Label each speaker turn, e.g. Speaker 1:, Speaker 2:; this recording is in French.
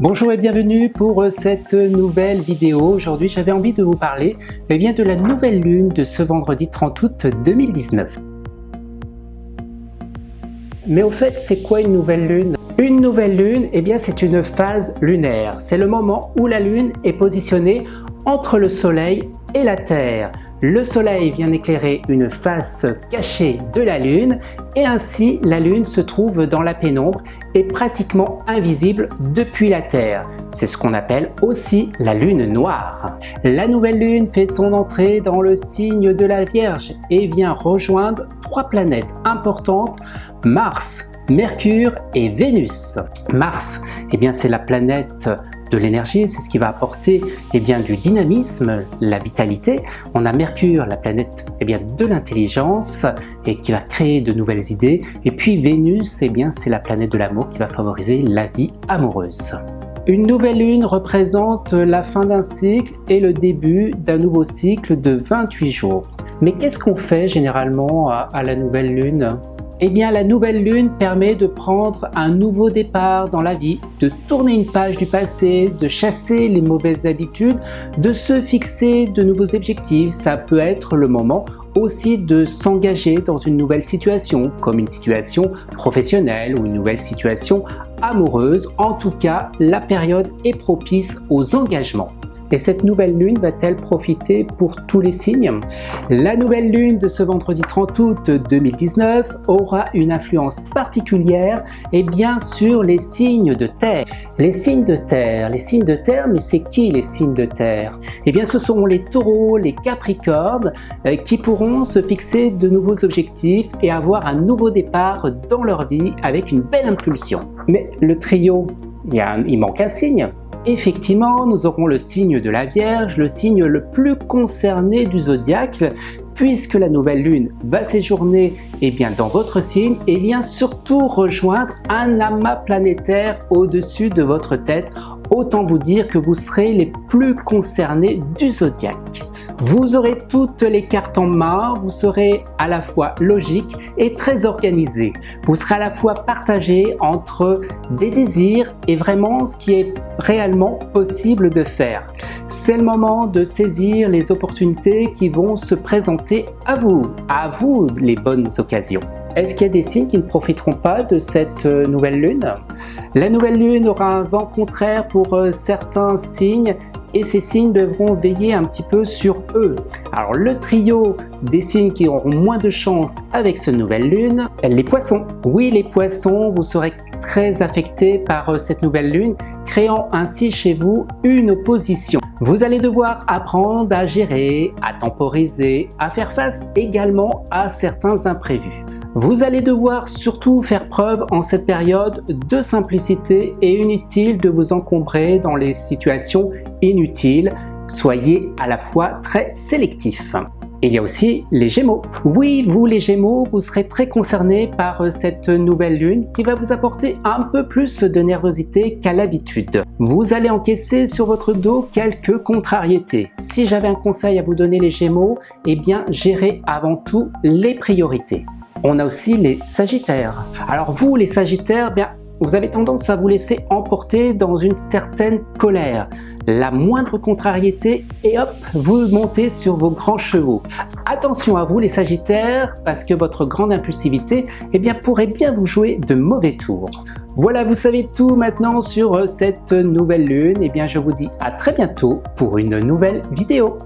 Speaker 1: Bonjour et bienvenue pour cette nouvelle vidéo. Aujourd'hui, j'avais envie de vous parler de la nouvelle lune de ce vendredi 30 août 2019. Mais au fait, c'est quoi une nouvelle lune? Une nouvelle lune, c'est une phase lunaire. C'est le moment où la lune est positionnée entre le soleil et la terre. Le soleil vient éclairer une face cachée de la lune et ainsi la lune se trouve dans la pénombre et pratiquement invisible depuis la terre. C'est ce qu'on appelle aussi la lune noire. La nouvelle lune fait son entrée dans le signe de la Vierge et vient rejoindre trois planètes importantes, Mars, Mercure et Vénus. Mars, c'est la planète de l'énergie, c'est ce qui va apporter du dynamisme, la vitalité. On a Mercure, la planète de l'intelligence et qui va créer de nouvelles idées. Et puis Vénus, c'est la planète de l'amour qui va favoriser la vie amoureuse. Une nouvelle lune représente la fin d'un cycle et le début d'un nouveau cycle de 28 jours. Mais qu'est-ce qu'on fait généralement à la nouvelle lune ? La nouvelle lune permet de prendre un nouveau départ dans la vie, de tourner une page du passé, de chasser les mauvaises habitudes, de se fixer de nouveaux objectifs. Ça peut être le moment aussi de s'engager dans une nouvelle situation, comme une situation professionnelle ou une nouvelle situation amoureuse. En tout cas, la période est propice aux engagements. Et cette nouvelle lune va-t-elle profiter pour tous les signes? La nouvelle lune de ce vendredi 30 août 2019 aura une influence particulière sur les signes de terre. Les signes de terre, mais c'est qui les signes de terre? Ce sont les taureaux, les capricornes qui pourront se fixer de nouveaux objectifs et avoir un nouveau départ dans leur vie avec une belle impulsion. Mais le trio, il manque un signe. Effectivement, nous aurons le signe de la Vierge, le signe le plus concerné du zodiaque, puisque la nouvelle lune va séjourner dans votre signe et surtout rejoindre un amas planétaire au-dessus de votre tête. Autant vous dire que vous serez les plus concernés du zodiaque. Vous aurez toutes les cartes en main, vous serez à la fois logique et très organisé. Vous serez à la fois partagé entre des désirs et vraiment ce qui est réellement possible de faire. C'est le moment de saisir les opportunités qui vont se présenter à vous les bonnes occasions. Est-ce qu'il y a des signes qui ne profiteront pas de cette nouvelle lune? La nouvelle lune aura un vent contraire pour certains signes et ces signes devront veiller un petit peu sur eux. Alors le trio des signes qui auront moins de chance avec cette nouvelle lune, les poissons. Oui, les poissons, vous serez très affectés par cette nouvelle lune, créant ainsi chez vous une opposition. Vous allez devoir apprendre à gérer, à temporiser, à faire face également à certains imprévus. Vous allez devoir surtout faire preuve en cette période de simplicité et inutile de vous encombrer dans les situations inutiles. Soyez à la fois très sélectif. Il y a aussi les Gémeaux. Oui, vous les Gémeaux, vous serez très concernés par cette nouvelle lune qui va vous apporter un peu plus de nervosité qu'à l'habitude. Vous allez encaisser sur votre dos quelques contrariétés. Si j'avais un conseil à vous donner les Gémeaux, gérez avant tout les priorités. On a aussi les Sagittaires. Alors vous, les Sagittaires, vous avez tendance à vous laisser emporter dans une certaine colère. La moindre contrariété et hop, vous montez sur vos grands chevaux. Attention à vous les Sagittaires, parce que votre grande impulsivité pourrait bien vous jouer de mauvais tours. Voilà, vous savez tout maintenant sur cette nouvelle lune. Je vous dis à très bientôt pour une nouvelle vidéo.